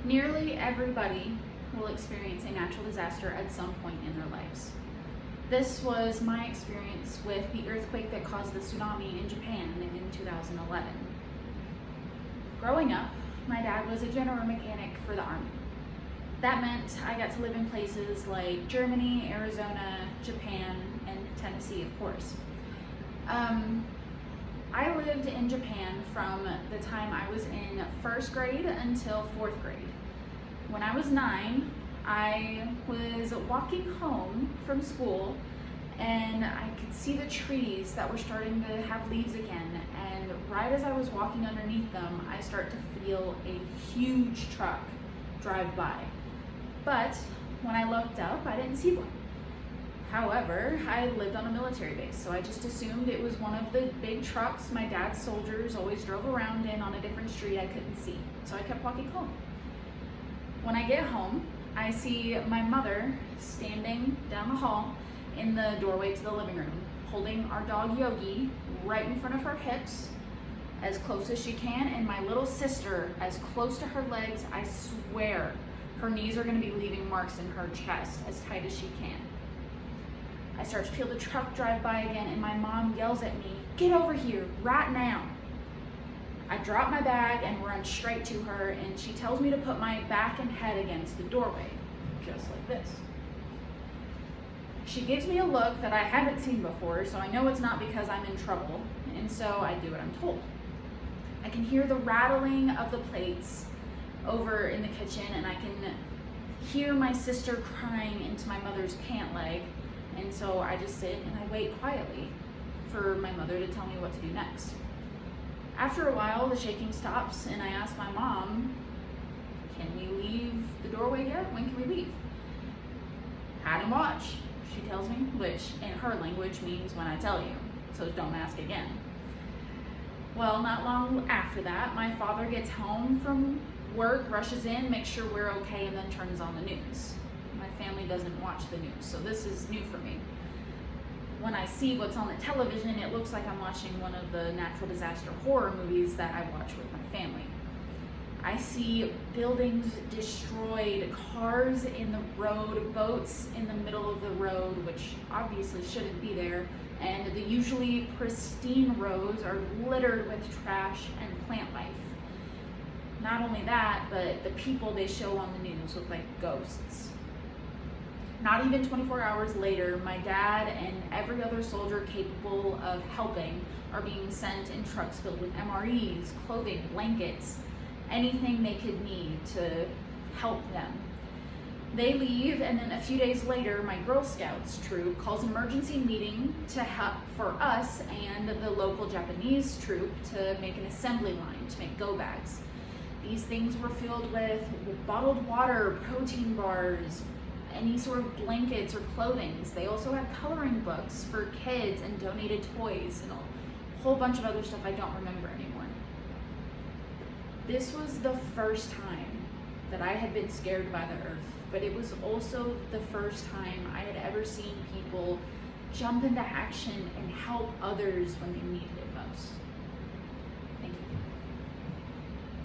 Nearly everybody will experience a natural disaster at some point in their lives. This was my experience with the earthquake that caused the tsunami in Japan in 2011. Growing up, my dad was a general mechanic for the Army. That meant I got to live in places like Germany, Arizona, Japan, and Tennessee, of course. I lived in Japan from the time I was in first grade until fourth grade. When I was 9, I was walking home from school and I could see the trees that were starting to have leaves again, and right as I was walking underneath them, I start to feel a huge truck drive by. But when I looked up, I didn't see one. However, I lived on a military base, so I just assumed it was one of the big trucks my dad's soldiers always drove around in on a different street I couldn't see. So I kept walking home. When I get home, I see my mother standing down the hall in the doorway to the living room, holding our dog Yogi right in front of her hips, as close as she can, and my little sister as close to her legs. I swear her knees are gonna be leaving marks in her chest as tight as she can. I start to feel the truck drive by again, and my mom yells at me, "Get over here, right now." I drop my bag and run straight to her, and she tells me to put my back and head against the doorway, just like this. She gives me a look that I haven't seen before, so I know it's not because I'm in trouble, and so I do what I'm told. I can hear the rattling of the plates over in the kitchen, and I can hear my sister crying into my mother's pant leg. And so I just sit and I wait quietly for my mother to tell me what to do next. After a while, the shaking stops, and I ask my mom, "Can we leave the doorway yet? When can we leave?" "Hide and watch," she tells me, which in her language means when I tell you, so don't ask again. Well, not long after that, my father gets home from work, rushes in, makes sure we're okay, and then turns on the news. My family doesn't watch the news, so this is new for me. When I see what's on the television, it looks like I'm watching one of the natural disaster horror movies that I watch with my family. I see buildings destroyed, cars in the road, boats in the middle of the road, which obviously shouldn't be there, and the usually pristine roads are littered with trash and plant life. Not only that, but the people they show on the news look like ghosts. Not even 24 hours later, my dad and every other soldier capable of helping are being sent in trucks filled with MREs, clothing, blankets, anything they could need to help them. They leave, and then a few days later, my Girl Scouts troop calls an emergency meeting to help for us and the local Japanese troop to make an assembly line to make go bags. These things were filled with bottled water, protein bars, any sort of blankets or clothing. They also had coloring books for kids and donated toys and a whole bunch of other stuff I don't remember anymore. This was the first time that I had been scared by the earth, but it was also the first time I had ever seen people jump into action and help others when they needed it most.